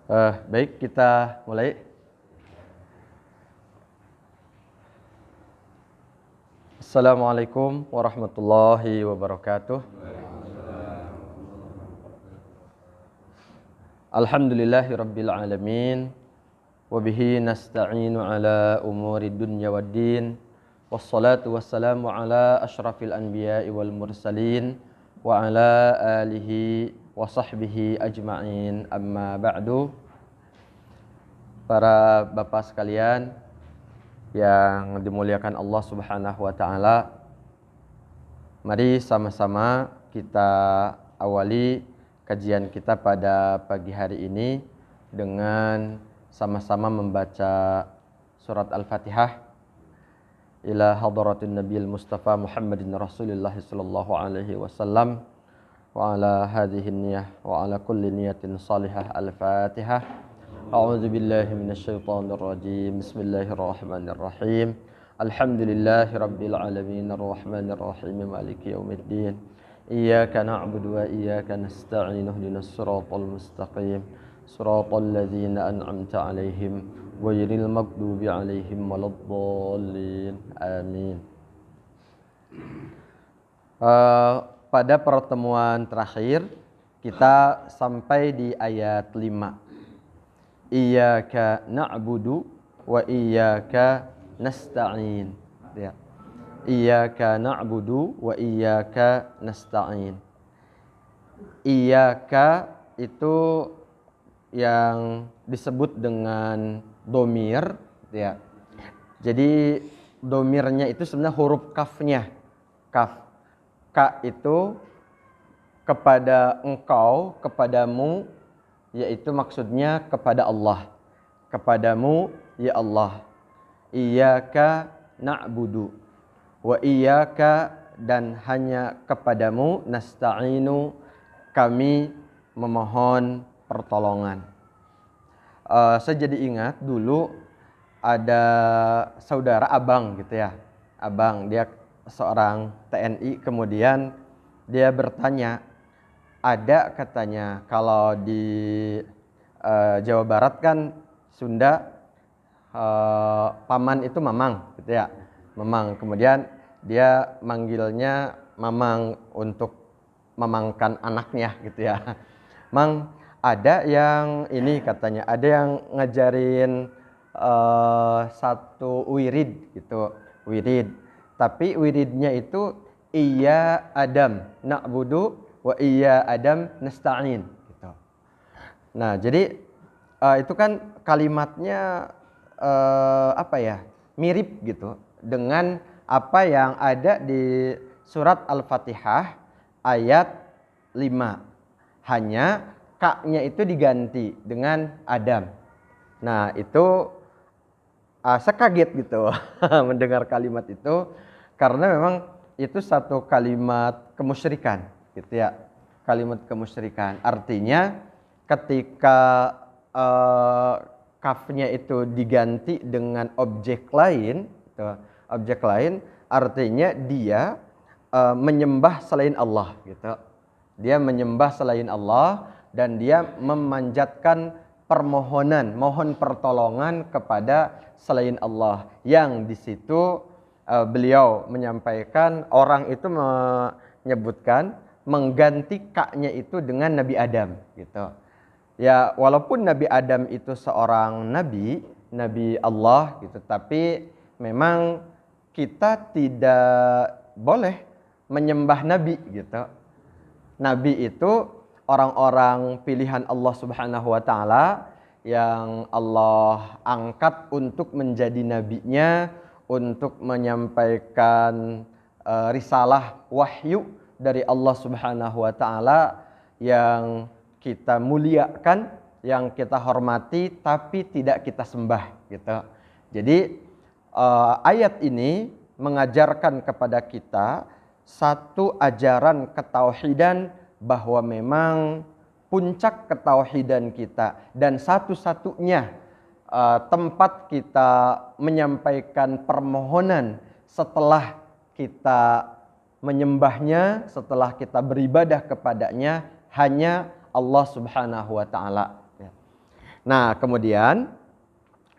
Baik, kita mulai. Assalamualaikum warahmatullahi wabarakatuh. Alhamdulillahi rabbil alamin. Wabihi nasta'inu ala umuri dunya waddin. Wassalatu wassalamu ala ashrafil anbiya'i wal mursalin. Wa ala alihi wa sahbihi ajma'in. Amma ba'du. Para bapak sekalian yang dimuliakan Allah Subhanahu wa taala, mari sama-sama kita awali kajian kita pada pagi hari ini dengan sama-sama membaca surat Al-Fatihah ila hadratin Nabiyil Mustafa Muhammadin Rasulillah sallallahu alaihi wasallam wa ala hadhihi niyyah wa ala kulli niyatin salihah. Al-Fatihah. A'udzu billahi minasyaitonir rajim. Bismillahirrahmanirrahim. Alhamdulillahirabbil alamin arrahmanir rahim maliki yaumiddin. Iyyaka na'budu wa iyyaka nasta'in ihdinas siratal mustaqim. Siratal ladzina an'amta 'alaihim ghairil maghdubi 'alaihim waladdallin. Amin. Pada pertemuan terakhir kita sampai di ayat 5. Iyyaka na'budu wa iyyaka nasta'in. Ya. Iyyaka na'budu wa iyyaka nasta'in. Iyyaka itu yang disebut dengan domir, ya. Jadi domirnya itu sebenarnya huruf kafnya. Kaf. Ka itu kepada engkau, kepadamu, yaitu maksudnya kepada Allah. Kepadamu ya Allah. Iyyaka na'budu wa iyyaka, dan hanya kepadamu nasta'inu, kami memohon pertolongan. Saya jadi ingat dulu ada saudara abang gitu ya. Abang, dia seorang TNI, kemudian dia bertanya, ada katanya kalau di Jawa Barat kan Sunda paman itu mamang gitu ya. Mamang, kemudian dia manggilnya mamang untuk memangkan anaknya gitu ya. Mang, ada yang ini katanya, ada yang ngajarin satu wirid gitu, wirid. Tapi wiridnya itu iya Adam na'budu wa iya Adam nasta'in gitu. Nah, jadi itu kan kalimatnya mirip gitu dengan apa yang ada di surat Al-Fatihah ayat 5. Hanya ka-nya itu diganti dengan Adam. Nah, itu saya kaget gitu mendengar kalimat itu, karena memang itu satu kalimat kemusyrikan gitu ya, kalimat kemusyrikan. Artinya ketika kafnya itu diganti dengan objek lain gitu, objek lain, artinya dia menyembah selain Allah gitu. Dia menyembah selain Allah dan dia memanjatkan permohonan, mohon pertolongan kepada selain Allah. Yang di situ beliau menyampaikan, orang itu menyebutkan mengganti ka-nya itu dengan Nabi Adam gitu. Ya, walaupun Nabi Adam itu seorang nabi, nabi Allah gitu, tapi memang kita tidak boleh menyembah nabi gitu. Nabi itu orang-orang pilihan Allah Subhanahu wa taala yang Allah angkat untuk menjadi nabinya, untuk menyampaikan risalah wahyu dari Allah Subhanahu wa taala yang kita muliakan, yang kita hormati, tapi tidak kita sembah gitu. Jadi ayat ini mengajarkan kepada kita satu ajaran ketauhidan, bahwa memang puncak ketauhidan kita dan satu-satunya tempat kita menyampaikan permohonan setelah kita menyembahnya, setelah kita beribadah kepadanya, hanya Allah Subhanahu wa taala. Nah, kemudian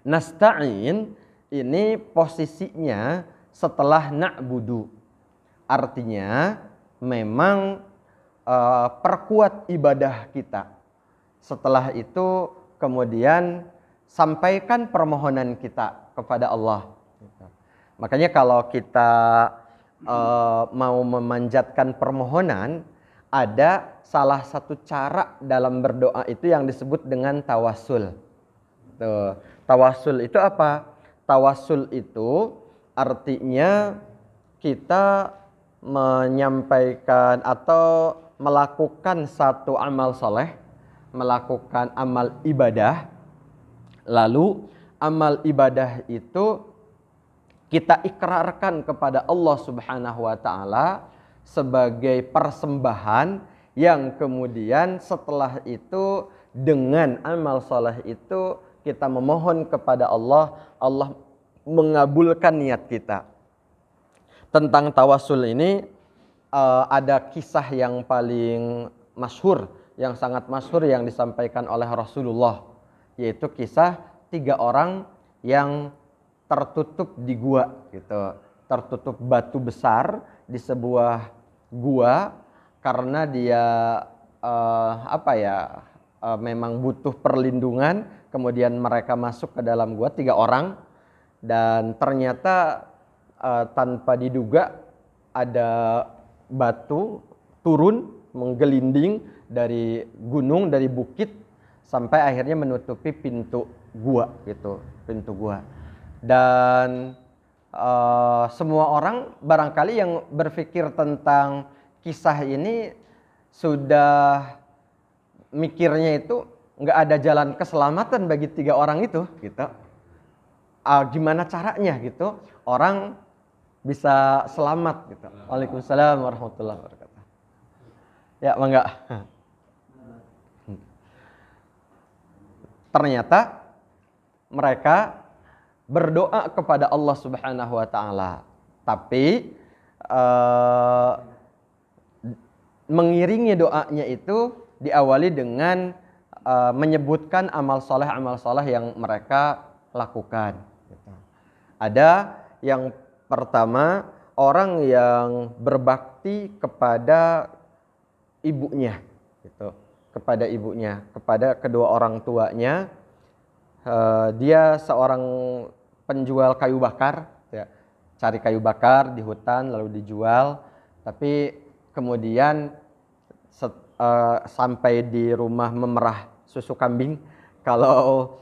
nasta'in ini posisinya setelah na'budu. Artinya memang perkuat ibadah kita. Setelah itu kemudian sampaikan permohonan kita kepada Allah. Makanya kalau kita mau memanjatkan permohonan, ada salah satu cara dalam berdoa itu yang disebut dengan tawasul. Tuh. Tawasul itu apa? Tawasul itu artinya kita menyampaikan atau melakukan satu amal soleh, melakukan amal ibadah, lalu amal ibadah itu kita ikrarkan kepada Allah Subhanahu wa Ta'ala sebagai persembahan, yang kemudian setelah itu dengan amal soleh itu kita memohon kepada Allah, Allah mengabulkan niat kita. Tentang tawasul ini ada kisah yang paling masyhur, yang sangat masyhur yang disampaikan oleh Rasulullah, yaitu kisah 3 orang yang tertutup di gua gitu, tertutup batu besar di sebuah gua karena dia memang butuh perlindungan. Kemudian mereka masuk ke dalam gua 3 orang, dan ternyata tanpa diduga ada batu turun menggelinding dari gunung, dari bukit, sampai akhirnya menutupi pintu gua gitu, pintu gua. Dan semua orang barangkali yang berpikir tentang kisah ini sudah mikirnya itu nggak ada jalan keselamatan bagi 3 orang itu gitu. Gimana caranya gitu orang bisa selamat gitu. Waalaikumsalam warahmatullahi wabarakatuh. Ya, mangga. Ternyata mereka berdoa kepada Allah Subhanahu wa Ta'ala, tapi mengiringi doanya itu diawali dengan menyebutkan amal soleh yang mereka lakukan. Ada yang pertama, orang yang berbakti kepada ibunya, gitu, kepada ibunya, kepada kedua orang tuanya. Dia seorang penjual kayu bakar, ya, cari kayu bakar di hutan lalu dijual, tapi kemudian sampai di rumah memerah susu kambing. Kalau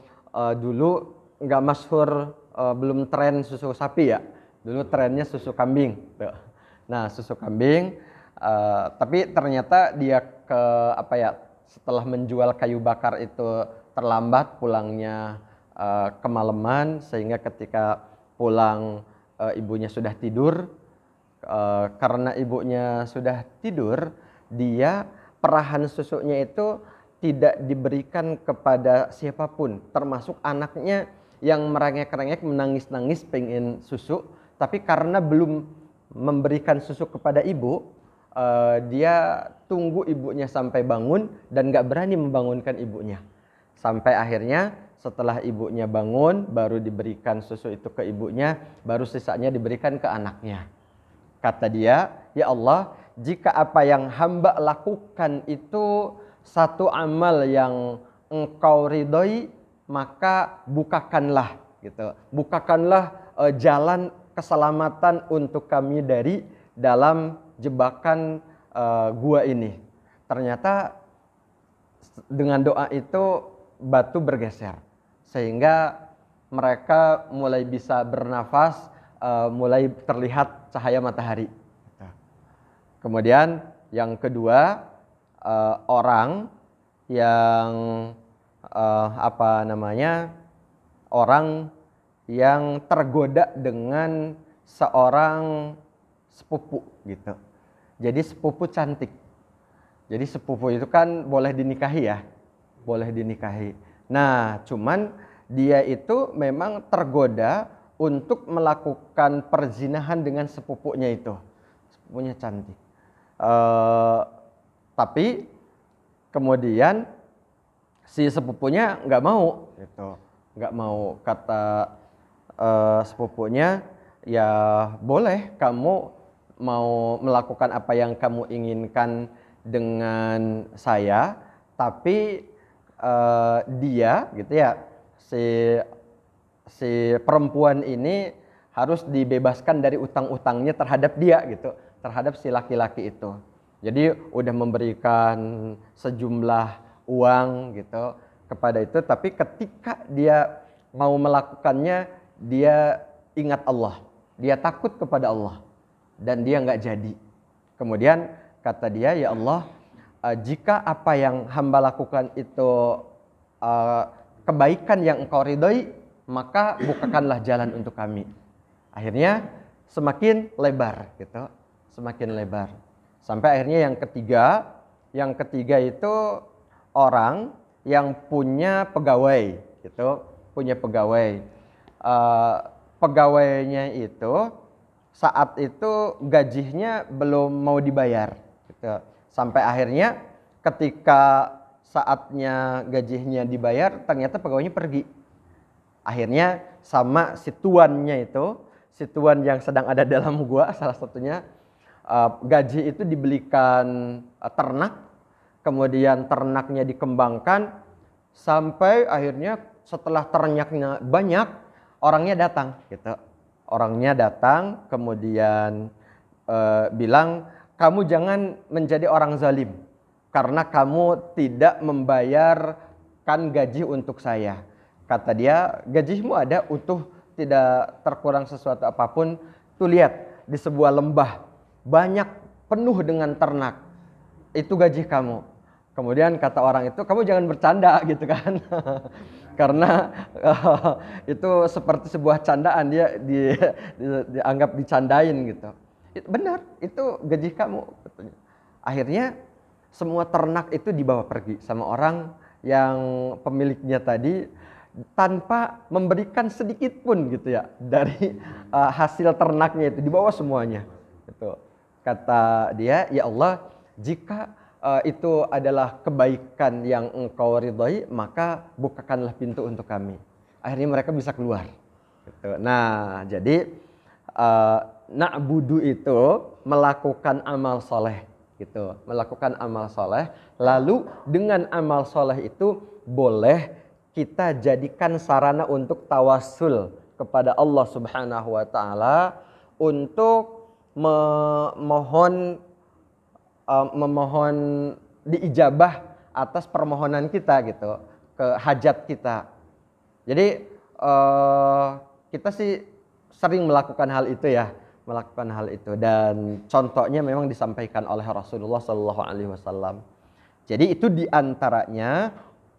dulu nggak masyhur, belum tren susu sapi ya, dulu trennya susu kambing. Nah, susu kambing, tapi ternyata dia setelah menjual kayu bakar itu terlambat pulangnya, kemalaman, sehingga ketika pulang ibunya sudah tidur. Karena ibunya sudah tidur, dia perahan susunya itu tidak diberikan kepada siapapun, termasuk anaknya yang merengek-rengek menangis-nangis pengen susu, tapi karena belum memberikan susu kepada ibu, dia tunggu ibunya sampai bangun dan gak berani membangunkan ibunya. Sampai akhirnya setelah ibunya bangun baru diberikan susu itu ke ibunya, baru sisanya diberikan ke anaknya. Kata dia, ya Allah, jika apa yang hamba lakukan itu satu amal yang engkau ridhoi, maka bukakanlah gitu. Bukakanlah jalan keselamatan untuk kami dari dalam jebakan gua ini. Ternyata dengan doa itu batu bergeser, sehingga mereka mulai bisa bernafas, mulai terlihat cahaya matahari. Kemudian yang kedua, orang yang orang yang tergoda dengan seorang sepupu gitu. Jadi sepupu cantik. Jadi sepupu itu kan boleh dinikahi ya, boleh dinikahi. Nah, cuman dia itu memang tergoda untuk melakukan perzinahan dengan sepupunya itu. Sepupunya cantik. Tapi kemudian si sepupunya nggak mau gitu, nggak mau. Kata sepupunya, ya boleh kamu mau melakukan apa yang kamu inginkan dengan saya, tapi dia gitu ya, si perempuan ini harus dibebaskan dari utang-utangnya terhadap dia gitu, terhadap si laki-laki itu. Jadi udah memberikan sejumlah uang gitu kepada itu, tapi ketika dia mau melakukannya, dia ingat Allah, dia takut kepada Allah, dan dia nggak jadi. Kemudian kata dia, ya Allah, jika apa yang hamba lakukan itu kebaikan yang engkau ridhoi, maka bukakanlah jalan untuk kami. Akhirnya semakin lebar gitu, semakin lebar. Sampai akhirnya yang ketiga itu orang yang punya pegawai gitu, punya pegawai. Pegawainya itu saat itu gajinya belum mau dibayar gitu. Sampai akhirnya ketika saatnya gajinya dibayar, ternyata pegawainya pergi. Akhirnya sama si tuannya itu, si tuan yang sedang ada dalam gua salah satunya, gaji itu dibelikan ternak, kemudian ternaknya dikembangkan, sampai akhirnya setelah ternaknya banyak, orangnya datang gitu. Orangnya datang kemudian bilang, kamu jangan menjadi orang zalim karena kamu tidak membayarkan gaji untuk saya. Kata dia, gajimu ada utuh, tidak terkurang sesuatu apapun. Tuh lihat, di sebuah lembah banyak penuh dengan ternak, itu gaji kamu. Kemudian kata orang itu, kamu jangan bercanda gitu kan. Karena itu seperti sebuah candaan, dia dianggap dicandain gitu. Benar, itu gaji kamu. Akhirnya semua ternak itu dibawa pergi sama orang yang pemiliknya tadi, tanpa memberikan sedikit pun gitu ya dari hasil ternaknya itu, dibawa semuanya gitu. Kata dia, ya Allah, jika itu adalah kebaikan yang engkau ridhai, maka bukakanlah pintu untuk kami. Akhirnya mereka bisa keluar gitu. Nah, jadi na'budu itu melakukan amal soleh gitu, melakukan amal soleh. Lalu dengan amal soleh itu boleh kita jadikan sarana untuk tawasul kepada Allah Subhanahu wa taala, untuk memohon diijabah atas permohonan kita gitu, ke hajat kita. Jadi kita sih sering melakukan hal itu ya, melakukan hal itu, dan contohnya memang disampaikan oleh Rasulullah Shallallahu Alaihi Wasallam. Jadi itu diantaranya,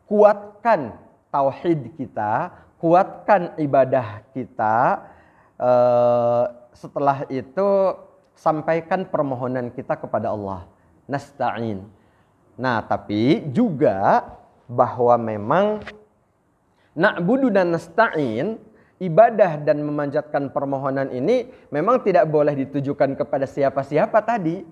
kuatkan tauhid kita, kuatkan ibadah kita. Setelah itu sampaikan permohonan kita kepada Allah, nasta'in. Nah, tapi juga bahwa memang na'budu dan nasta'in, ibadah dan memanjatkan permohonan ini memang tidak boleh ditujukan kepada siapa-siapa tadi,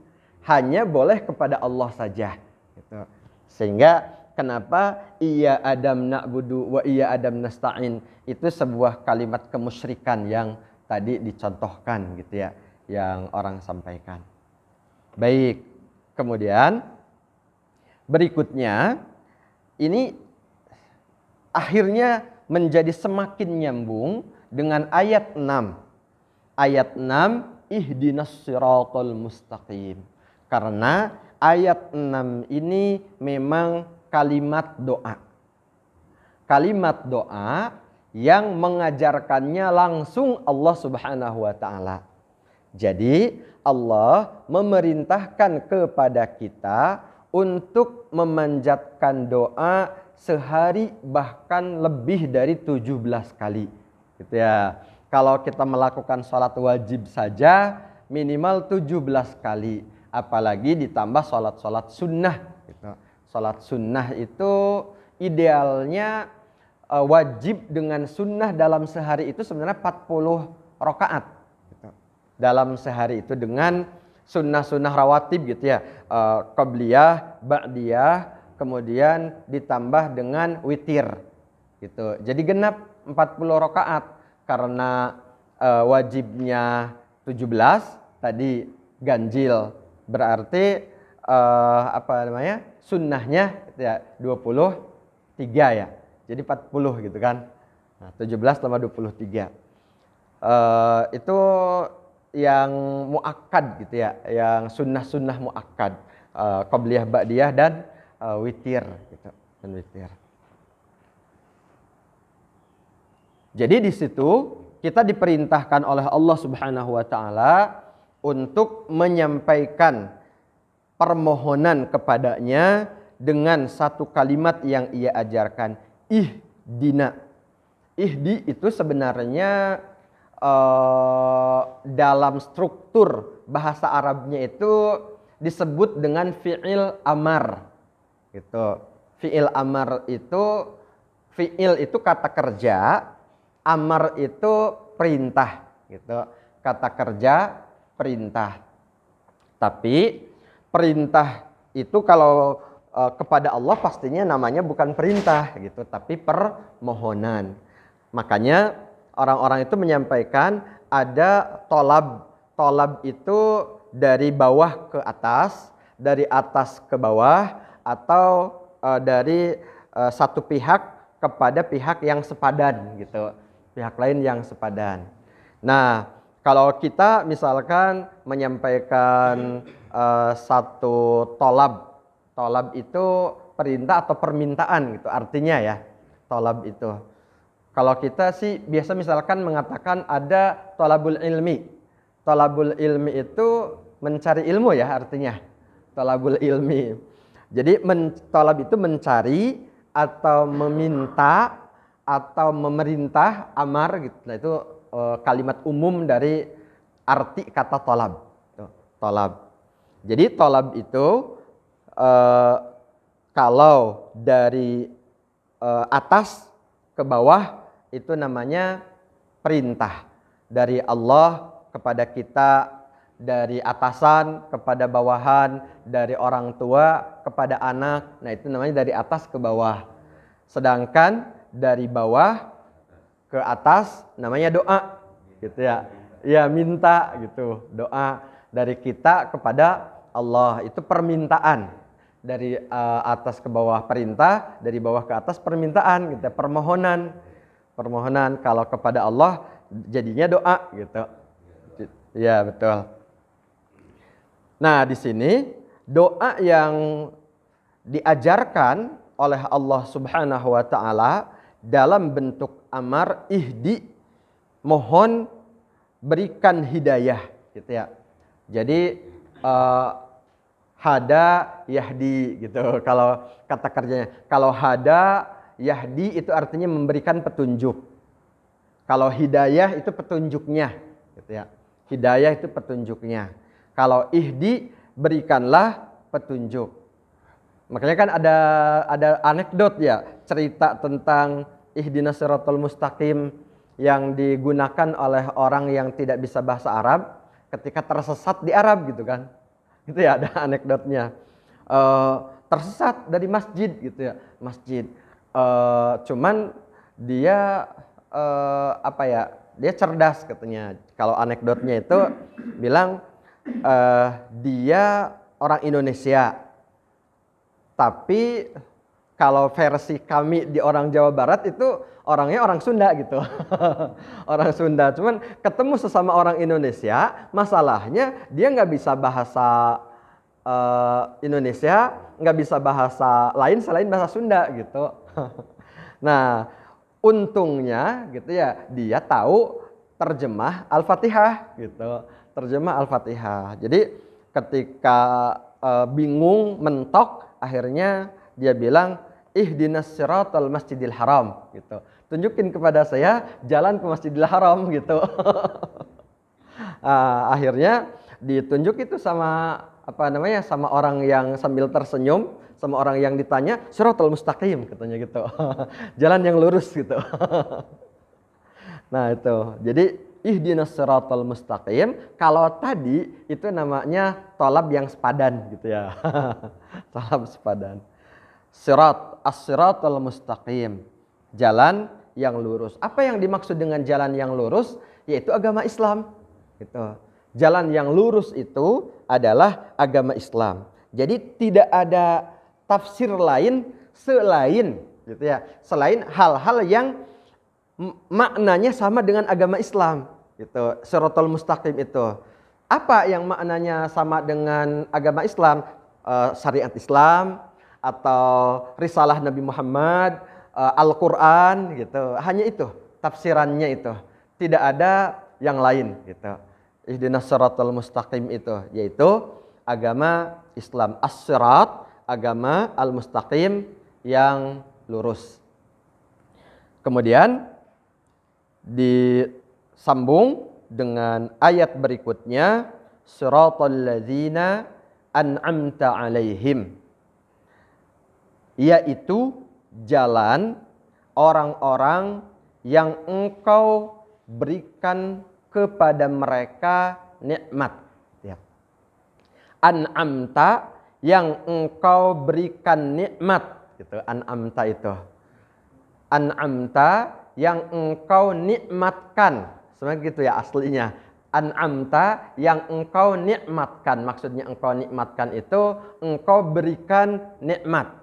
hanya boleh kepada Allah saja gitu. Sehingga kenapa iya Adam na'budu wa iya Adam nasta'in, itu sebuah kalimat kemusyrikan yang tadi dicontohkan gitu ya, yang orang sampaikan. Baik, kemudian berikutnya ini akhirnya menjadi semakin nyambung dengan ayat 6. Ayat 6, ihdinas siratal mustaqim. Karena ayat 6 ini memang kalimat doa. Kalimat doa yang mengajarkannya langsung Allah Subhanahu wa taala. Jadi Allah memerintahkan kepada kita untuk memanjatkan doa sehari bahkan lebih dari 17 kali gitu ya. Kalau kita melakukan sholat wajib saja minimal 17 kali, apalagi ditambah sholat-sholat sunnah gitu. Sholat sunnah itu idealnya wajib dengan sunnah dalam sehari itu sebenarnya 40 rakaat gitu. Dalam sehari itu dengan sunnah-sunnah rawatib gitu ya, qabliyah, ba'diyah, kemudian ditambah dengan witir gitu. Jadi genap 40 rakaat karena wajibnya 17, tadi ganjil berarti sunnahnya ya 23 ya. Jadi 40 gitu kan. Nah, 17 tambah 23. Itu yang muakkad gitu ya, yang sunnah-sunnah muakkad, qabliyah, ba'diyah dan witir gitu, dan witir. Jadi di situ kita diperintahkan oleh Allah Subhanahu wa taala untuk menyampaikan permohonan kepadanya dengan satu kalimat yang ia ajarkan, ihdina. Ihdi itu sebenarnya dalam struktur bahasa Arabnya itu disebut dengan fi'il amar gitu. Fi'il amar itu, fi'il itu kata kerja, amar itu perintah gitu. Kata kerja, perintah. Tapi perintah itu kalau kepada Allah pastinya namanya bukan perintah gitu, tapi permohonan. Makanya orang-orang itu menyampaikan ada tolab. Tolab itu dari bawah ke atas, dari atas ke bawah, atau dari satu pihak kepada pihak yang sepadan gitu. Pihak lain yang sepadan. Nah, kalau kita misalkan menyampaikan satu tolab. Tolab itu perintah atau permintaan gitu artinya ya. Tolab itu. Kalau kita sih biasa misalkan mengatakan ada tolabul ilmi. Tolabul ilmi itu mencari ilmu ya artinya. Tolabul ilmi. Jadi tolab itu mencari atau meminta atau memerintah, amar gitu. Nah, itu kalimat umum dari arti kata tolab. Tolab. Jadi tolab itu kalau dari atas ke bawah itu namanya perintah dari Allah kepada kita, dari atasan kepada bawahan, dari orang tua kepada anak. Nah, itu namanya dari atas ke bawah. Sedangkan dari bawah ke atas namanya doa gitu ya. Ya, minta gitu. Doa dari kita kepada Allah itu permintaan. Dari atas ke bawah perintah, dari bawah ke atas permintaan gitu, permohonan. Permohonan kalau kepada Allah jadinya doa gitu. Ya, betul. Nah, di sini doa yang diajarkan oleh Allah Subhanahu wa taala dalam bentuk amar, ihdi, mohon berikan hidayah gitu ya. Jadi hada yahdi gitu kalau kata kerjanya. Kalau hada yahdi itu artinya memberikan petunjuk. Kalau hidayah itu petunjuknya gitu ya. Hidayah itu petunjuknya. Kalau ihdi berikanlah petunjuk. Makanya kan ada anekdot ya, cerita tentang ihdinas siratal mustaqim yang digunakan oleh orang yang tidak bisa bahasa Arab ketika tersesat di Arab gitu kan. Gitu ya, ada anekdotnya. Tersesat dari masjid gitu ya, masjid. Cuman dia dia cerdas katanya. Kalau anekdotnya itu bilang dia orang Indonesia. Tapi kalau versi kami di orang Jawa Barat itu orangnya orang Sunda gitu. Orang Sunda, cuman ketemu sesama orang Indonesia, masalahnya dia nggak bisa bahasa Indonesia, nggak bisa bahasa lain selain bahasa Sunda gitu. Nah, untungnya gitu ya, dia tahu terjemah Al-Fatihah gitu. Terjemah Al-Fatihah. Jadi ketika bingung, mentok, akhirnya dia bilang, ihdinas siratal masjidil haram gitu. Tunjukin kepada saya jalan ke Masjidil Haram gitu. Akhirnya ditunjuk itu sama sama orang yang sambil tersenyum, sama orang yang ditanya, siratal mustaqim katanya gitu. Jalan yang lurus gitu. Nah, itu. Jadi ihdinas siratal mustaqim, kalau tadi itu namanya tolab yang sepadan gitu ya. Tolab sepadan. as-siratal mustaqim. Jalan yang lurus. Apa yang dimaksud dengan jalan yang lurus? Yaitu agama Islam. Gitu. Jalan yang lurus itu adalah agama Islam. Jadi tidak ada tafsir lain selain gitu ya, selain hal-hal yang maknanya sama dengan agama Islam gitu. Shiratal mustaqim itu. Apa yang maknanya sama dengan agama Islam? Syariat Islam atau risalah Nabi Muhammad, Al-Qur'an gitu. Hanya itu tafsirannya itu. Tidak ada yang lain gitu. Ihdinas shiratal mustaqim itu yaitu agama Islam. As-sirat, agama al-mustaqim yang lurus. Kemudian disambung dengan ayat berikutnya, siratal ladzina an'amta 'alaihim, yaitu jalan orang-orang yang engkau berikan kepada mereka nikmat. Ya. An'amta, yang engkau berikan nikmat. Gitu. An'amta itu. An'amta, yang engkau nikmatkan. Sebenarnya gitu ya aslinya. An'amta, yang engkau nikmatkan. Maksudnya engkau nikmatkan itu engkau berikan nikmat.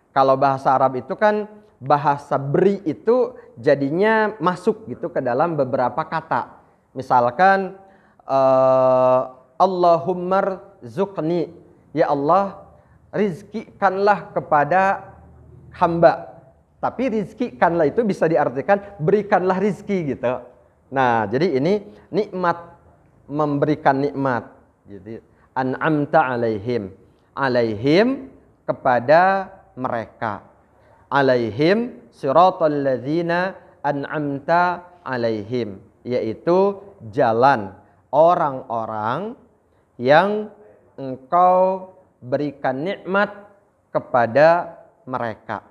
Kalau bahasa Arab itu kan bahasa beri itu jadinya masuk gitu ke dalam beberapa kata. Misalkan Allahumma rzuqni, ya Allah rizkikanlah kepada hamba. Tapi rizkikanlah itu bisa diartikan berikanlah rizki gitu. Nah, jadi ini nikmat, memberikan nikmat. Jadi an'amta 'alaihim. 'Alaihim, kepada mereka. 'Alaihim siratal ladzina an'amta 'alaihim, yaitu jalan orang-orang yang engkau berikan nikmat kepada mereka.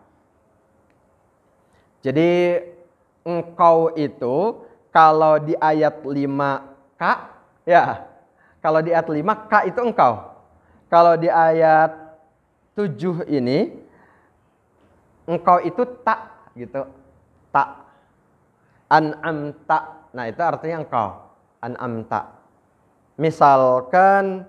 Jadi engkau itu kalau di ayat 5K ya, kalau di ayat 5K itu engkau. Kalau di ayat 7 ini engkau itu tak gitu. Tak. An'amta. Nah, itu artinya engkau. An'amta. Misalkan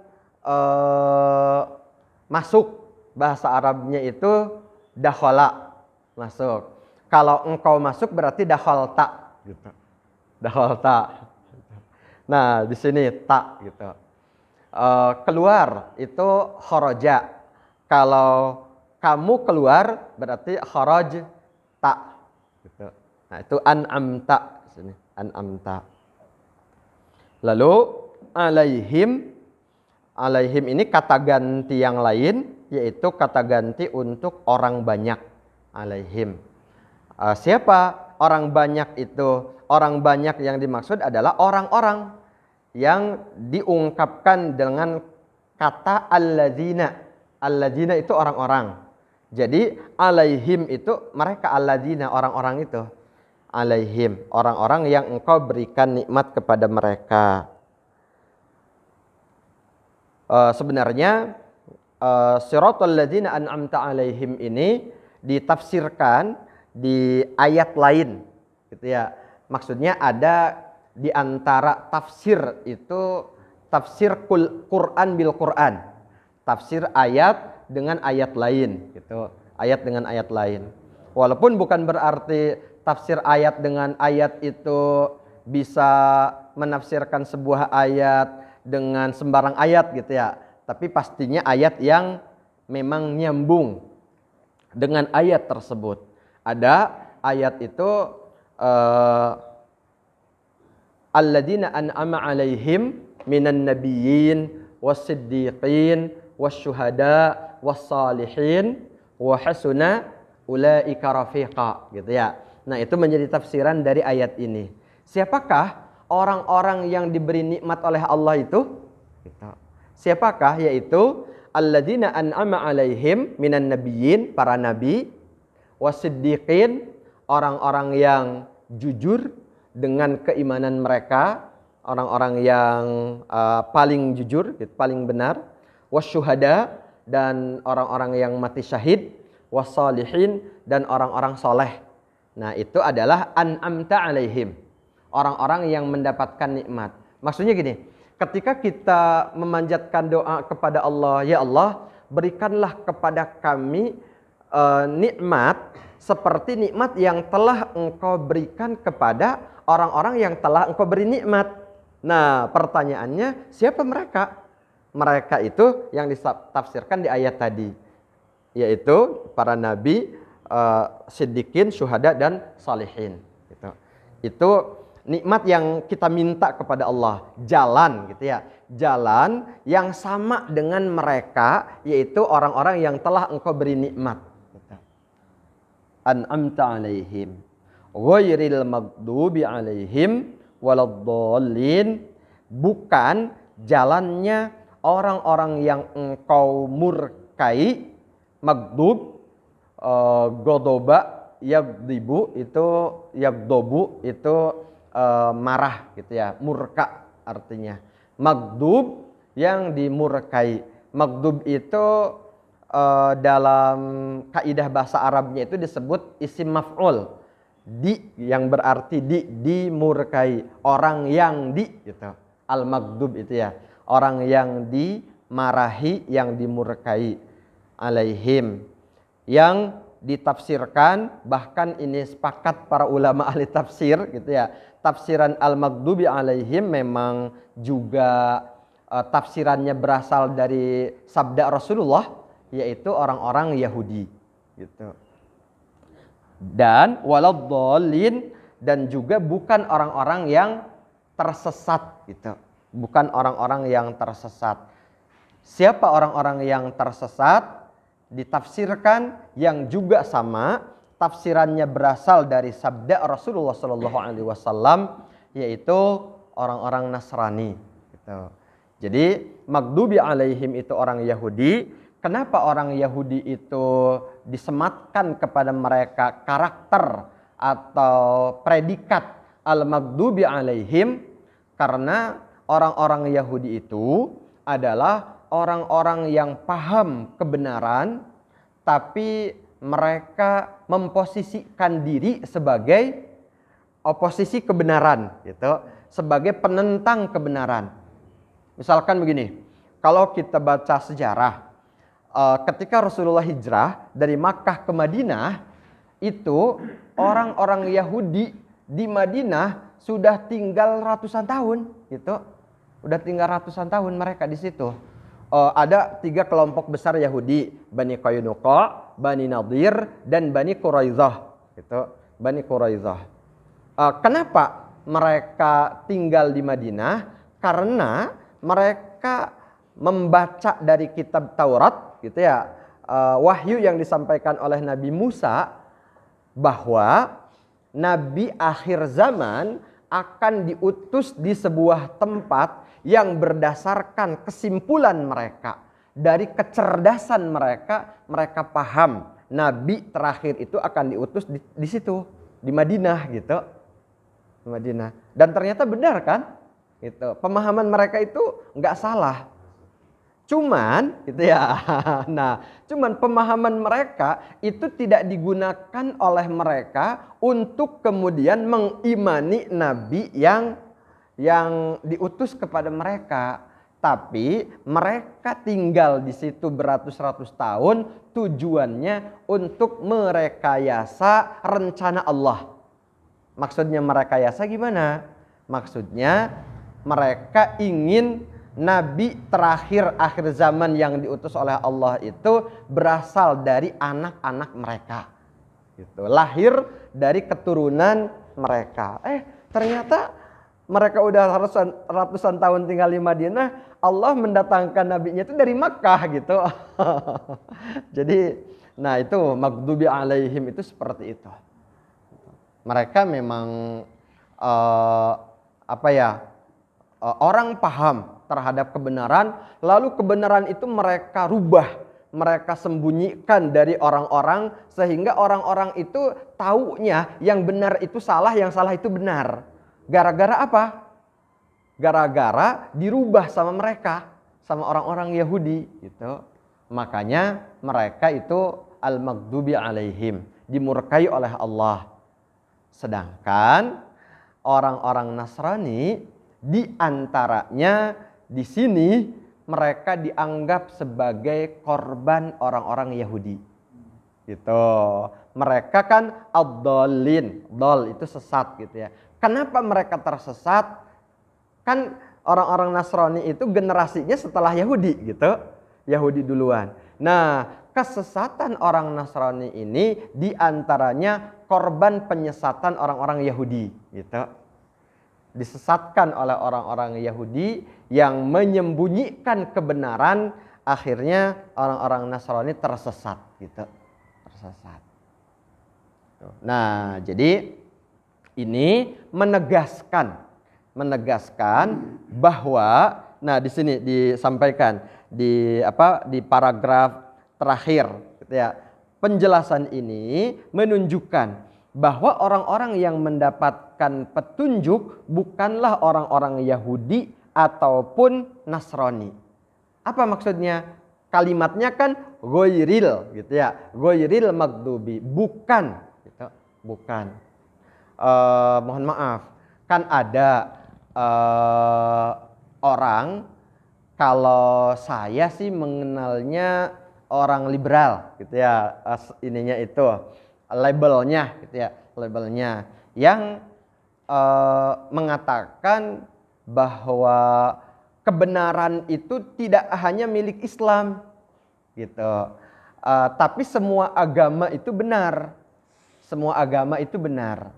masuk, bahasa Arabnya itu dakhala, masuk. Kalau engkau masuk berarti dakhalta gitu. Dakhalta. Nah, di sini tak gitu. Keluar itu kharaja. Kalau kamu keluar berarti kharaj tak gitu. Nah, itu an'amta di sini, an'amta. Lalu alaihim, alaihim ini kata ganti yang lain, yaitu kata ganti untuk orang banyak. Alaihim. Siapa orang banyak itu? Orang banyak yang dimaksud adalah orang-orang yang diungkapkan dengan kata alladzina. Alladzina itu orang-orang. Jadi alaihim itu mereka, alladzina orang-orang itu. Alaihim, orang-orang yang engkau berikan nikmat kepada mereka. Sebenarnya siratal ladzina an'amta alaihim ini ditafsirkan di ayat lain gitu ya. Maksudnya ada di antara tafsir itu tafsir Quran bil Quran. Tafsir ayat dengan ayat lain gitu. Ayat dengan ayat lain. Walaupun bukan berarti tafsir ayat dengan ayat itu bisa menafsirkan sebuah ayat dengan sembarang ayat gitu ya. Tapi pastinya ayat yang memang nyambung dengan ayat tersebut. Ada ayat itu alladzina an'ama 'alaihim minan nabiyyin was-siddiqin wasyuhada was-salihin wa hasuna ulaika rafiqa gitu ya. Nah, itu menjadi tafsiran dari ayat ini. Siapakah orang-orang yang diberi nikmat oleh Allah itu? Siapakah? Yaitu alladzina an'ama 'alaihim minan nabiyyin, para nabi, wasiddiqin, orang-orang yang jujur dengan keimanan mereka, orang-orang yang paling jujur, paling benar, wasyuhada, dan orang-orang yang mati syahid, wassalihin, dan orang-orang soleh. Nah, itu adalah an'amta alaihim, orang-orang yang mendapatkan nikmat. Maksudnya gini, ketika kita memanjatkan doa kepada Allah, ya Allah, berikanlah kepada kami nikmat seperti nikmat yang telah Engkau berikan kepada orang-orang yang telah Engkau beri nikmat. Nah, pertanyaannya, siapa mereka? Mereka itu yang ditafsirkan di ayat tadi, yaitu para nabi, siddiqin, syuhada, dan salihin. Itu nikmat yang kita minta kepada Allah, jalan gitu ya, jalan yang sama dengan mereka, yaitu orang-orang yang telah Engkau beri nikmat. An'amta alaihim ghairil maghdubi alaihim waladdallin, bukan jalannya orang-orang yang Engkau murkai. Maghdub, godoba, yagdibu itu, yagdobu itu marah gitu ya, murka artinya. Maghdub yang dimurkai. Maghdub itu dalam kaidah bahasa Arabnya itu disebut isim maf'ul, di, yang berarti dimurkai, orang yang gitu. Al-maghdub itu ya, orang yang dimarahi, yang dimurkai. Alaihim, yang ditafsirkan, bahkan ini sepakat para ulama ahli tafsir gitu ya, tafsiran al-maghdubi alaihim memang juga tafsirannya berasal dari sabda Rasulullah, yaitu orang-orang Yahudi gitu. Dan waladdallin, dan juga bukan orang-orang yang tersesat gitu, bukan orang-orang yang tersesat. Siapa orang-orang yang tersesat? Ditafsirkan yang juga sama, tafsirannya berasal dari sabda Rasulullah SAW, yaitu orang-orang Nasrani gitu. Jadi maghdubi alaihim itu orang Yahudi. Kenapa orang Yahudi itu disematkan kepada mereka karakter atau predikat al-maghdubi alaihim? Karena orang-orang Yahudi itu adalah orang-orang yang paham kebenaran, tapi mereka memposisikan diri sebagai oposisi kebenaran gitu, sebagai penentang kebenaran. Misalkan begini, kalau kita baca sejarah, ketika Rasulullah hijrah dari Makkah ke Madinah, itu orang-orang Yahudi di Madinah sudah tinggal ratusan tahun gitu. Udah tinggal ratusan tahun mereka di situ. Ada 3 kelompok besar Yahudi, Bani Qaynuqa, Bani Nadir, dan Bani Quraidah gitu. Bani Quraidah. Kenapa mereka tinggal di Madinah? Karena mereka membaca dari kitab Taurat gitu ya, wahyu yang disampaikan oleh Nabi Musa, bahwa Nabi akhir zaman akan diutus di sebuah tempat yang berdasarkan kesimpulan mereka, dari kecerdasan mereka, mereka paham Nabi terakhir itu akan diutus di situ, di Madinah gitu. Madinah. Dan ternyata benar kan? Gitu. Pemahaman mereka itu nggak salah. Cuman gitu ya. Nah, cuman pemahaman mereka itu tidak digunakan oleh mereka untuk kemudian mengimani Nabi yang diutus kepada mereka, tapi mereka tinggal di situ beratus-ratus tahun tujuannya untuk merekayasa rencana Allah. Maksudnya merekayasa gimana? Maksudnya mereka ingin Nabi terakhir akhir zaman yang diutus oleh Allah itu berasal dari anak-anak mereka, gitu. Lahir dari keturunan mereka. Ternyata mereka udah ratusan tahun tinggal di Madinah, Allah mendatangkan nabinya itu dari Makkah gitu. Jadi, nah itu maghdubi alaihim itu seperti itu. Mereka memang orang paham terhadap kebenaran, lalu kebenaran itu mereka rubah, mereka sembunyikan dari orang-orang, sehingga orang-orang itu taunya yang benar itu salah, yang salah itu benar. Gara-gara apa? Gara-gara dirubah sama mereka, sama orang-orang Yahudi gitu. Makanya mereka itu al-maghdubi alaihim, dimurkai oleh Allah. Sedangkan orang-orang Nasrani di antaranya di sini mereka dianggap sebagai korban orang-orang Yahudi. Gitu. Mereka kan ad-dallin, dal itu sesat gitu ya. Kenapa mereka tersesat? Kan orang-orang Nasrani itu generasinya setelah Yahudi gitu. Yahudi duluan. Nah, kesesatan orang Nasrani ini diantaranya korban penyesatan orang-orang Yahudi gitu. Disesatkan oleh orang-orang Yahudi yang menyembunyikan kebenaran, akhirnya orang-orang Nasrani tersesat gitu. Tersesat. Nah, jadi ini menegaskan bahwa, nah di sini disampaikan di paragraf terakhir gitu ya. Penjelasan ini menunjukkan bahwa orang-orang yang mendapatkan petunjuk bukanlah orang-orang Yahudi ataupun Nasrani. Apa maksudnya? Kalimatnya kan ghairil gitu ya. Ghairil maghdubi, bukan gitu. Bukan. Mohon maaf. Kan ada orang, kalau saya sih mengenalnya orang liberal gitu ya, ininya itu labelnya gitu ya, labelnya yang mengatakan bahwa kebenaran itu tidak hanya milik Islam gitu, tapi semua agama itu benar, semua agama itu benar.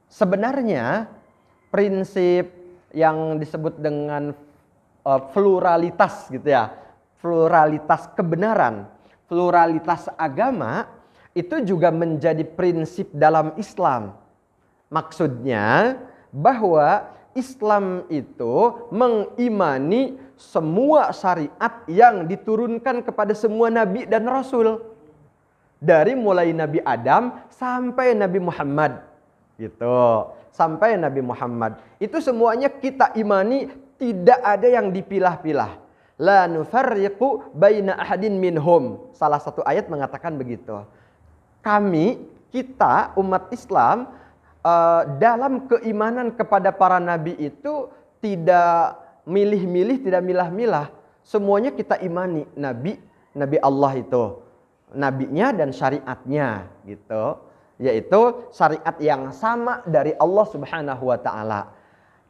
Sebenarnya prinsip yang disebut dengan pluralitas gitu ya, pluralitas kebenaran, pluralitas agama itu juga menjadi prinsip dalam Islam. Maksudnya bahwa Islam itu mengimani semua syariat yang diturunkan kepada semua nabi dan rasul, dari mulai Nabi Adam sampai Nabi Muhammad gitu. Sampai Nabi Muhammad itu semuanya kita imani, tidak ada yang dipilah-pilah. La nufarriqu baina ahadin minhum. Salah satu ayat mengatakan begitu. Kita umat Islam dalam keimanan kepada para nabi itu tidak milih-milih, tidak milah-milah. Semuanya kita imani, nabi Allah itu, nabinya dan syariatnya gitu. Yaitu syariat yang sama dari Allah Subhanahu wa taala,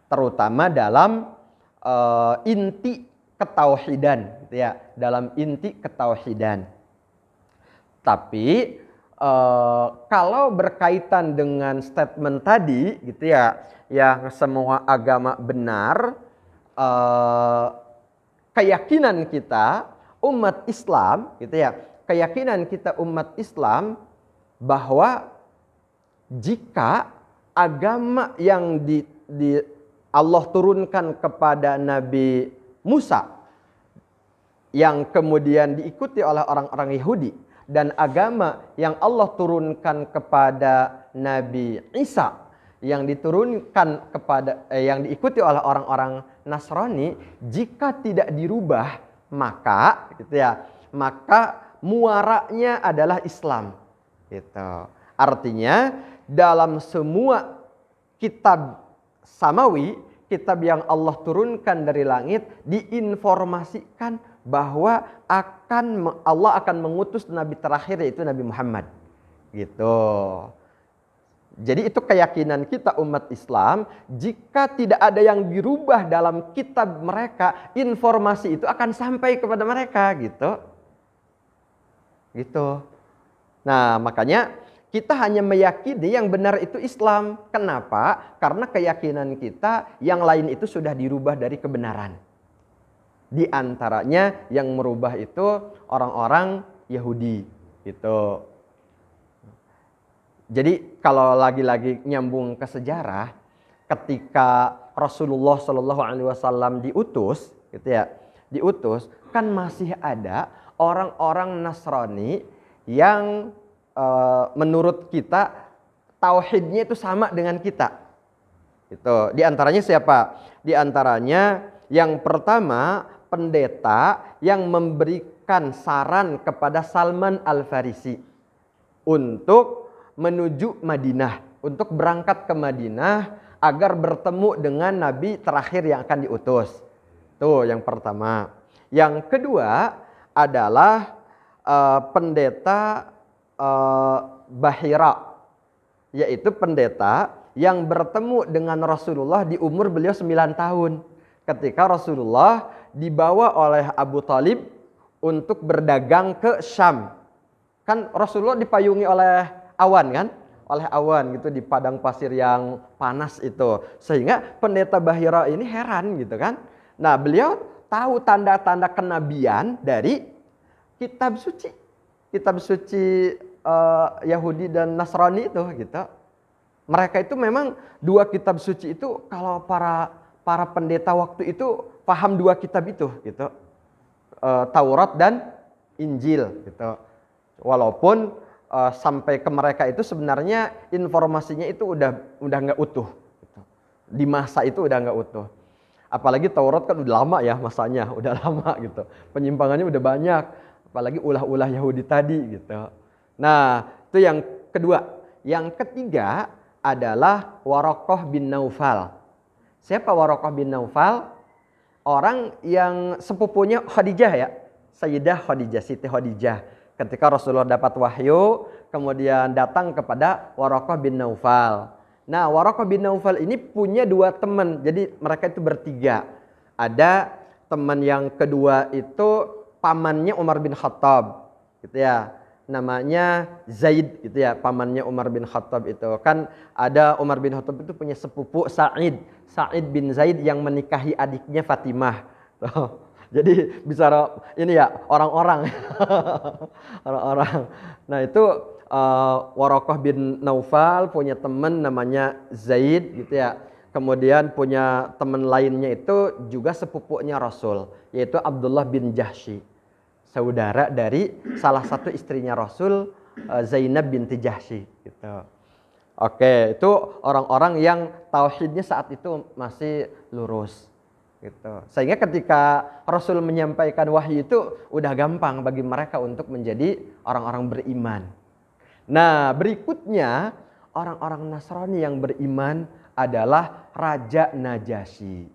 terutama dalam inti ketauhidan gitu ya, dalam inti ketauhidan. Tapi kalau berkaitan dengan statement tadi gitu ya, yang semua agama benar, keyakinan kita umat Islam gitu ya, keyakinan kita umat Islam bahwa jika agama yang Allah turunkan kepada Nabi Musa yang kemudian diikuti oleh orang-orang Yahudi, dan agama yang Allah turunkan kepada Nabi Isa yang diturunkan kepada yang diikuti oleh orang-orang Nasrani, jika tidak dirubah maka gitu ya, maka muaranya adalah Islam gitu. Artinya dalam semua kitab samawi, kitab yang Allah turunkan dari langit, diinformasikan bahwa Allah akan mengutus nabi terakhir, yaitu Nabi Muhammad. Gitu. Jadi itu keyakinan kita umat Islam, jika tidak ada yang dirubah dalam kitab mereka, informasi itu akan sampai kepada mereka gitu. Gitu. Nah, makanya kita hanya meyakini yang benar itu Islam. Kenapa? Karena keyakinan kita yang lain itu sudah dirubah dari kebenaran. Di antaranya yang merubah itu orang-orang Yahudi gitu. Jadi kalau lagi-lagi nyambung ke sejarah, ketika Rasulullah SAW diutus gitu ya, diutus, kan masih ada orang-orang Nasrani yang menurut kita tauhidnya itu sama dengan kita. Itu. Di antaranya siapa? Di antaranya yang pertama pendeta yang menitipkan saran kepada Salman Al-Farisi untuk menuju Madinah, untuk berangkat ke Madinah agar bertemu dengan Nabi terakhir yang akan diutus. Tuh yang pertama. Yang kedua adalah pendeta Bahira, yaitu pendeta yang bertemu dengan Rasulullah di umur beliau 9 tahun. Ketika Rasulullah dibawa oleh Abu Talib untuk berdagang ke Syam. Kan Rasulullah dipayungi oleh awan kan? Oleh awan gitu di padang pasir yang panas itu. Sehingga pendeta Bahira ini heran gitu kan. Nah beliau tahu tanda-tanda kenabian dari kitab suci. Kitab suci Yahudi dan Nasrani itu gitu. Mereka itu memang dua kitab suci itu, kalau para pendeta waktu itu paham dua kitab itu gitu. Taurat dan Injil gitu. Walaupun sampai ke mereka itu sebenarnya informasinya itu udah nggak utuh gitu. Di masa itu udah nggak utuh. Apalagi Taurat kan udah lama ya masanya, udah lama gitu. Penyimpangannya udah banyak, apalagi ulah-ulah Yahudi tadi gitu. Nah, itu yang kedua. Yang ketiga adalah Waraqah bin Naufal. Siapa Waraqah bin Naufal? Orang yang sepupunya Khadijah ya. Sayyidah Khadijah, Siti Khadijah. Ketika Rasulullah dapat wahyu, kemudian datang kepada Waraqah bin Naufal. Nah, Waraqah bin Naufal ini punya dua teman. Jadi mereka itu bertiga. Ada teman yang kedua itu pamannya Umar bin Khattab. Gitu ya. Namanya Zaid gitu ya, pamannya Umar bin Khattab itu. Kan ada Umar bin Khattab itu punya sepupu Sa'id bin Zaid yang menikahi adiknya Fatimah. Jadi bicara ini ya orang-orang. Orang-orang. Nah, itu Waraqah bin Naufal punya teman namanya Zaid gitu ya. Kemudian punya teman lainnya itu juga sepupunya Rasul, yaitu Abdullah bin Jahsy. Saudara dari salah satu istrinya Rasul, Zainab binti Jahsy gitu. Oke, itu orang-orang yang tauhidnya saat itu masih lurus gitu. Sehingga ketika Rasul menyampaikan wahyu itu udah gampang bagi mereka untuk menjadi orang-orang beriman. Nah, berikutnya orang-orang Nasrani yang beriman adalah Raja Najasyi,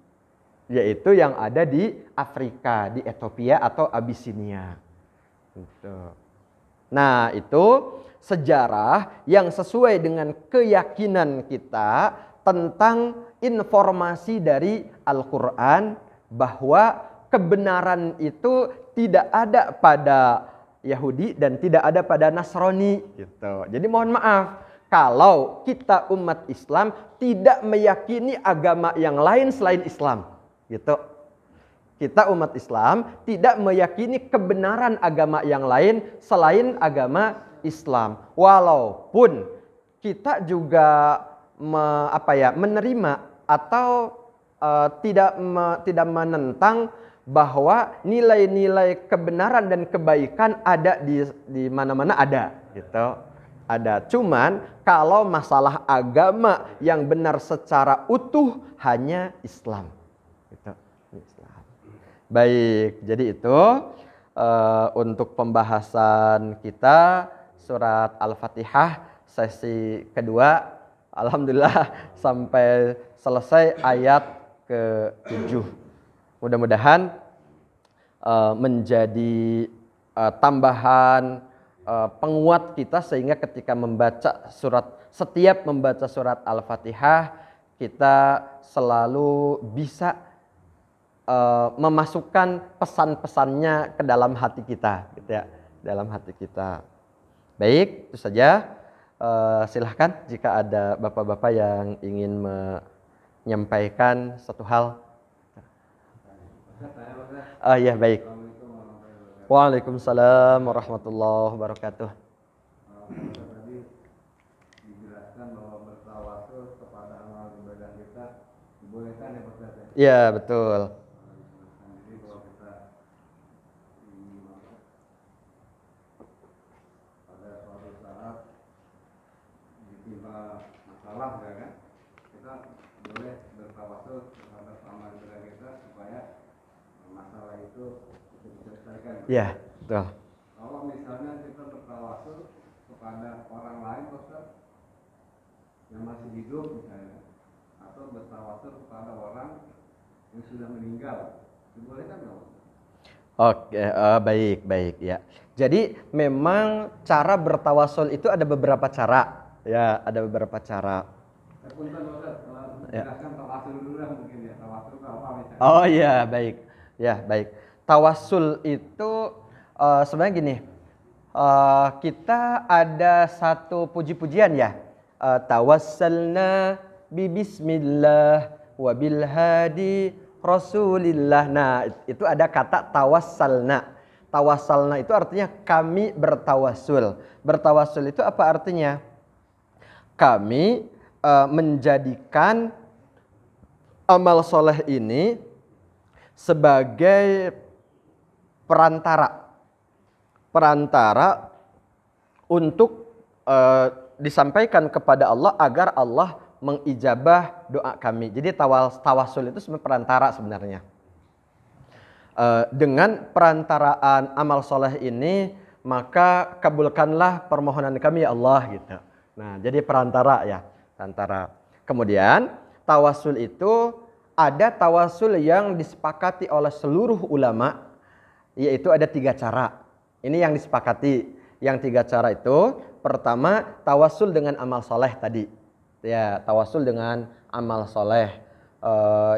yaitu yang ada di Afrika, di Ethiopia atau Abyssinia. Gitu. Nah, itu sejarah yang sesuai dengan keyakinan kita tentang informasi dari Al-Quran bahwa kebenaran itu tidak ada pada Yahudi dan tidak ada pada Nasrani. Gitu. Jadi mohon maaf kalau kita umat Islam tidak meyakini agama yang lain selain Islam. Gitu. Kita umat Islam tidak meyakini kebenaran agama yang lain selain agama Islam. Walaupun kita juga menerima atau tidak menentang bahwa nilai-nilai kebenaran dan kebaikan ada di mana-mana ada, gitu. Ada. Cuman kalau masalah agama yang benar secara utuh hanya Islam. Gitu. Islam. Baik, jadi itu untuk pembahasan kita surat Al-Fatihah sesi kedua. Alhamdulillah sampai selesai ayat ke-7. Mudah-mudahan menjadi tambahan penguat kita sehingga ketika setiap membaca surat Al-Fatihah kita selalu bisa memasukkan pesan-pesannya ke dalam hati kita, gitu ya, dalam hati kita. Baik, itu saja. Silahkan jika ada bapak-bapak yang ingin menyampaikan satu hal. Ya baik. Waalaikumsalam warahmatullahi wabarakatuh. Tadi dijelaskan bahwa bertawasul kepada amal ibadah kita dibolehkan ya Pak Ustaz? Iya betul. Jadi kalau kita pada suatu saat ditimpa masalah ya kan, kita boleh bertawasul terhadap amal ibadah kita supaya masalah itu diselesaikan. Ya, betul. Kalau misalnya kita bertawasul kepada orang lain, Ustaz, yang masih hidup misalnya, atau bertawasul kepada orang yang sudah meninggal, dibolehkan nggak, Ustaz? Oke, baik ya. Jadi memang cara bertawasul itu ada beberapa cara. Ya, ada beberapa cara. Punten, Ustaz, Ya. jelaskan tawasul dulu lah mungkin ya. Tawasul itu apa misalnya? Oh iya, baik. Ya, baik. Tawasul itu sebenarnya gini. Kita ada satu puji-pujian ya. Tawassalna bi bismillah wa bil hadi rasulillah. Nah, itu ada kata tawassalna. Tawassalna itu artinya kami bertawasul. Bertawasul itu apa artinya? Kami menjadikan amal soleh ini sebagai perantara untuk disampaikan kepada Allah agar Allah mengijabah doa kami. Jadi tawasul itu sebenarnya perantara sebenarnya. Dengan perantaraan amal soleh ini, maka kabulkanlah permohonan kami ya Allah gitu. Nah, jadi perantara ya, perantara. Kemudian tawasul itu ada tawasul yang disepakati oleh seluruh ulama, yaitu ada 3 cara. Ini yang disepakati. Yang 3 cara itu, pertama tawasul dengan amal soleh tadi. Ya, tawasul dengan amal soleh.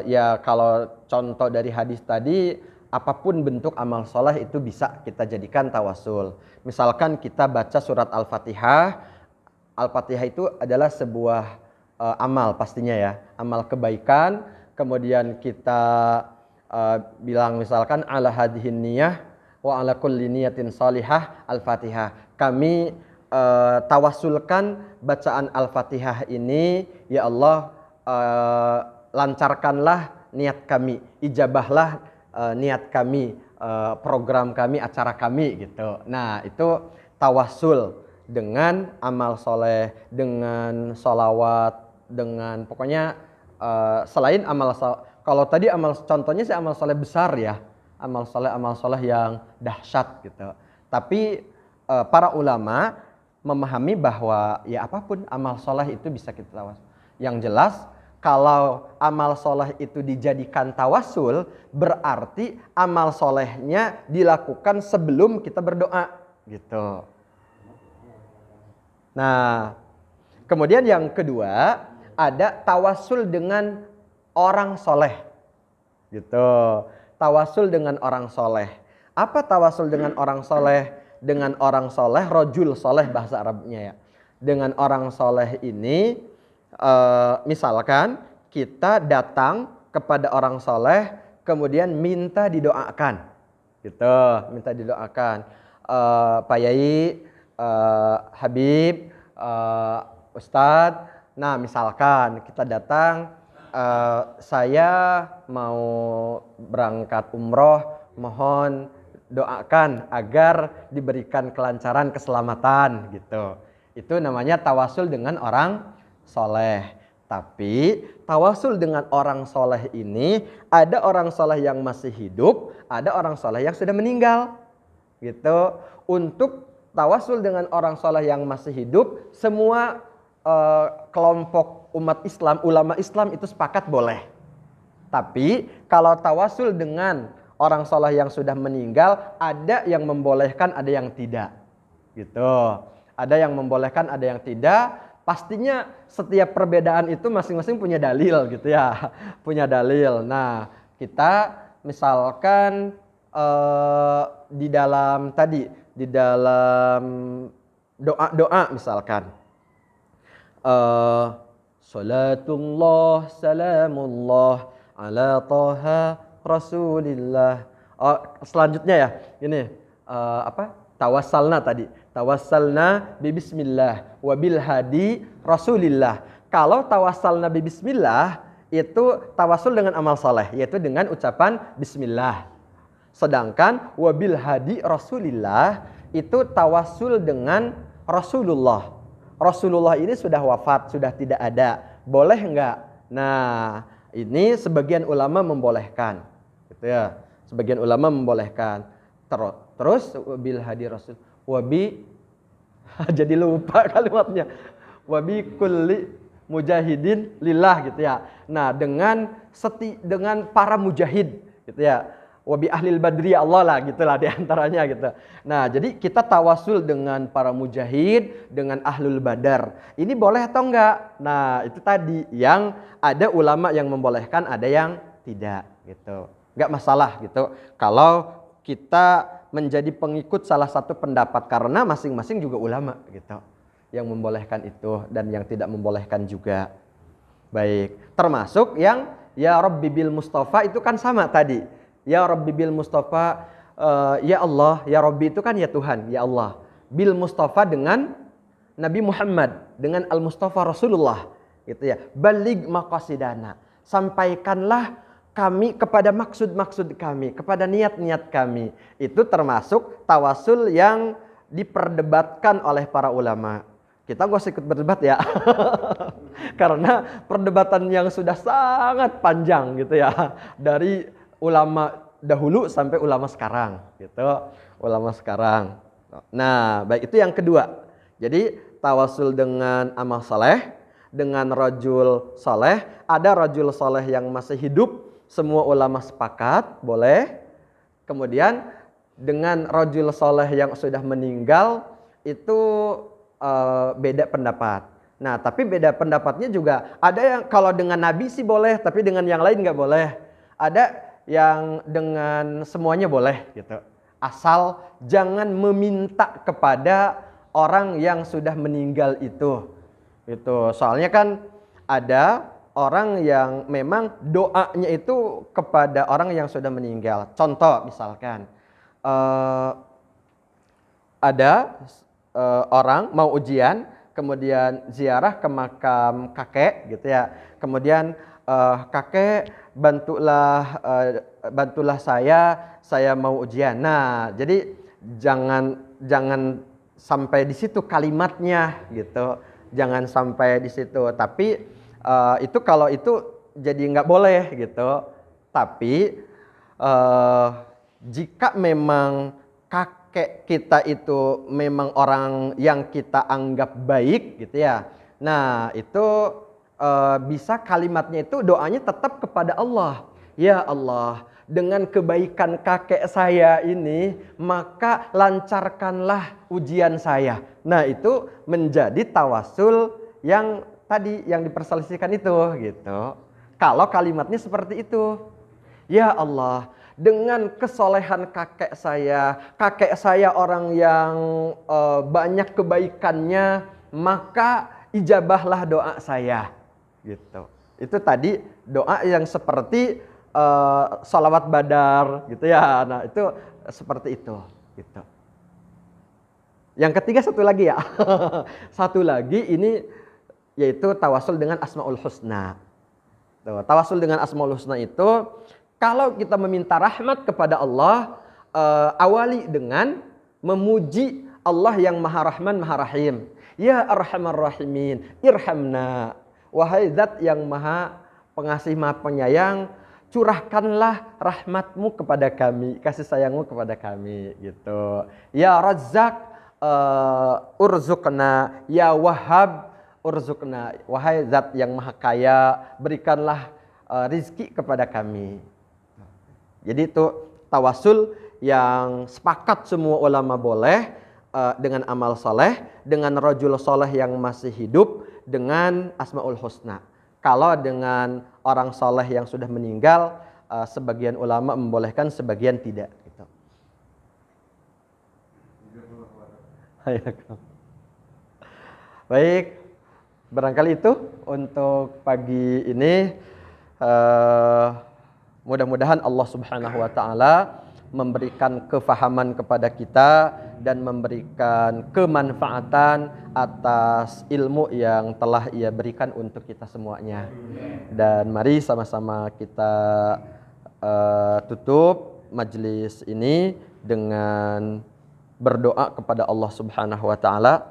Ya kalau contoh dari hadis tadi, apapun bentuk amal soleh itu bisa kita jadikan tawasul. Misalkan kita baca surat Al-Fatihah. Al-Fatihah itu adalah sebuah amal pastinya ya, amal kebaikan. Kemudian kita bilang misalkan ala hadhihi niyah wa ala kulli niyatin salihah Al-Fatihah. Kami tawasulkan bacaan Al-Fatihah ini, ya Allah, lancarkanlah niat kami, ijabahlah niat kami, program kami, acara kami gitu. Nah, itu tawasul dengan amal soleh, dengan sholawat, dengan pokoknya selain amal kalau tadi amal contohnya sih amal soleh besar ya, amal soleh yang dahsyat gitu. Tapi para ulama memahami bahwa ya apapun amal soleh itu bisa kita tawasul. Yang jelas kalau amal soleh itu dijadikan tawasul, berarti amal solehnya dilakukan sebelum kita berdoa gitu. Nah, kemudian yang kedua ada tawasul dengan orang soleh, gitu. Tawasul dengan orang soleh. Apa tawasul dengan orang soleh? Dengan orang soleh, rojul soleh bahasa Arabnya ya. Dengan orang soleh ini, misalkan kita datang kepada orang soleh, kemudian minta didoakan, gitu. Minta didoakan, Pak Yai, Habib, Ustadz. Nah, misalkan kita datang, saya mau berangkat umroh, mohon doakan agar diberikan kelancaran, keselamatan gitu. Itu namanya tawasul dengan orang soleh. Tapi tawasul dengan orang soleh ini, ada orang soleh yang masih hidup, ada orang soleh yang sudah meninggal gitu. Untuk tawasul dengan orang soleh yang masih hidup, semua kelompok umat Islam, ulama Islam itu sepakat boleh. Tapi kalau tawasul dengan orang soleh yang sudah meninggal, ada yang membolehkan, ada yang tidak. Gitu. Ada yang membolehkan, ada yang tidak. Pastinya setiap perbedaan itu masing-masing punya dalil gitu ya. Punya dalil. Nah, kita misalkan di dalam doa misalkan salatullah salamullah ala toha rasulillah. Selanjutnya ya ini tawassalna tadi, tawassalna bi bismillah wa bil hadi rasulillah. Kalau tawassalna bi bismillah itu tawasul dengan amal soleh, yaitu dengan ucapan bismillah. Sedangkan wabil hadi rasulillah itu tawasul dengan Rasulullah. Rasulullah ini sudah wafat, sudah tidak ada. Boleh enggak? Nah, ini sebagian ulama membolehkan. Gitu ya. Sebagian ulama membolehkan. Terus bil hadi rasul wabi jadi lupa kalimatnya. Wabi kulli mujahidin lillah gitu ya. Nah, dengan para mujahid gitu ya. Wabi ahlil badri Allah lah gitulah di antaranya gitu. Nah, jadi kita tawasul dengan para mujahid, dengan ahlul badar. Ini boleh atau enggak? Nah, itu tadi yang ada ulama yang membolehkan, ada yang tidak gitu. Enggak masalah gitu. Kalau kita menjadi pengikut salah satu pendapat, karena masing-masing juga ulama gitu yang membolehkan itu dan yang tidak membolehkan juga. Baik, termasuk yang ya Rabbi bil Mustafa itu kan sama tadi. Ya Rabbi bil Mustafa, ya Allah, ya Rabbi itu kan ya Tuhan, ya Allah. Bil Mustafa dengan Nabi Muhammad, dengan Al Mustafa Rasulullah gitu ya. Baligh maqasidana, sampaikanlah kami kepada maksud-maksud kami, kepada niat-niat kami. Itu termasuk tawasul yang diperdebatkan oleh para ulama. Kita gak usah ikut berdebat ya. Karena perdebatan yang sudah sangat panjang gitu ya. Dari ulama dahulu sampai ulama sekarang gitu. Ulama sekarang. Nah, baik, itu yang kedua. Jadi tawasul dengan amal saleh, dengan rajul saleh. Ada rajul saleh yang masih hidup, semua ulama sepakat, boleh. Kemudian dengan rajul saleh yang sudah meninggal, itu beda pendapat. Nah, tapi beda pendapatnya juga ada yang kalau dengan Nabi sih boleh, tapi dengan yang lain nggak boleh. Ada yang dengan semuanya boleh gitu. Asal jangan meminta kepada orang yang sudah meninggal itu. Itu soalnya kan ada orang yang memang doanya itu kepada orang yang sudah meninggal. Contoh misalkan ada orang mau ujian, kemudian ziarah ke makam kakek gitu ya. Kemudian kakek bantulah saya mau ujian. Nah, jadi jangan sampai di situ kalimatnya gitu. Jangan sampai di situ. Tapi itu kalau itu jadi nggak boleh gitu. Tapi jika memang kakek kita itu memang orang yang kita anggap baik gitu ya. Nah, itu bisa kalimatnya itu doanya tetap kepada Allah. Ya Allah, dengan kebaikan kakek saya ini, maka lancarkanlah ujian saya. Nah, itu menjadi tawasul yang tadi yang diperselisihkan itu gitu. Kalau kalimatnya seperti itu. Ya Allah, dengan kesolehan kakek saya orang yang banyak kebaikannya, maka ijabahlah doa saya. Gitu. Itu tadi doa yang seperti sholawat badar gitu ya. Nah, itu seperti itu. Gitu. Yang ketiga satu lagi ya. Satu lagi ini yaitu tawasul dengan Asmaul Husna. Tawasul dengan Asmaul Husna itu kalau kita meminta rahmat kepada Allah, awali dengan memuji Allah yang Maha Rahman, Maha Rahim. Ya Arhamar Rahimin, irhamna. Wahai Zat yang Maha Pengasih, Maha Penyayang, curahkanlah rahmatmu kepada kami, kasih sayangmu kepada kami. Gitu. Ya Razzaq, urzuqna. Ya Wahhab, urzuqna. Wahai Zat yang Maha Kaya, berikanlah rizki kepada kami. Jadi itu tawasul yang sepakat semua ulama boleh dengan amal soleh, dengan rajul soleh yang masih hidup, dengan Asmaul Husna. Kalau dengan orang soleh yang sudah meninggal, sebagian ulama membolehkan, sebagian tidak. Gitu. Baik, barangkali itu untuk pagi ini. Mudah-mudahan Allah Subhanahu wa taala memberikan kefahaman kepada kita dan memberikan kemanfaatan atas ilmu yang telah Ia berikan untuk kita semuanya. Dan mari sama-sama kita tutup majelis ini dengan berdoa kepada Allah Subhanahu wa taala.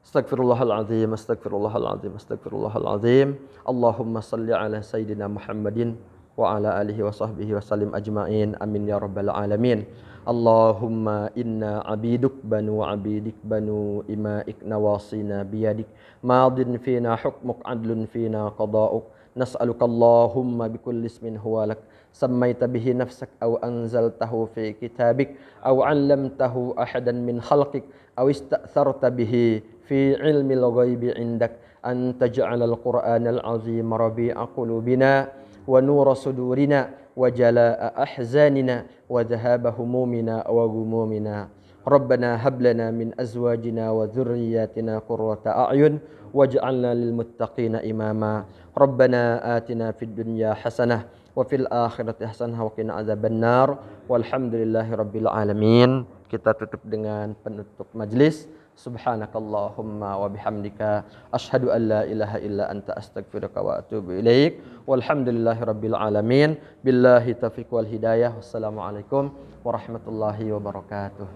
Astagfirullahaladzim, astagfirullahaladzim, astagfirullahaladzim. Allahumma salli ala Sayyidina Muhammadin wa ala alihi wa sahbihi wa sallim ajma'in. Amin ya rabbal alamin. Allahumma inna abiduk banu abidik banu imaik nawasina biyadik madin fina hukmuk adlun fina qada'uk nas'aluka Allahumma bikulli ismin huwa lak sammaita bihi nafsak aw anzaltahu fi kitabik aw 'allamtahu ahadan min khalqik aw ista'tharta bihi fi 'ilmil ghaibi 'indak an taj'alal qur'anal 'azim rabi'a qulubina wa nura sudurina wa jalaa'a ahzanina wa dhahaba humumina wa ghumumina. Rabbana hab lana min azwajina wa dhurriyyatina qurrata a'yun waj'alna lil muttaqina imama. Rabbana atina fid dunya hasanah wa fil akhirati hasanah wa qina adzabannar. Walhamdulillahi rabbil alamin. Kita tutup dengan penutup majlis. Subhanakallahumma wa bihamdika asyhadu an la ilaha illa anta astaghfiruka wa atubu ilaik. Walhamdulillahi rabbil alamin. Billahi taufiq wal hidayah. Wassalamualaikum warahmatullahi wabarakatuh.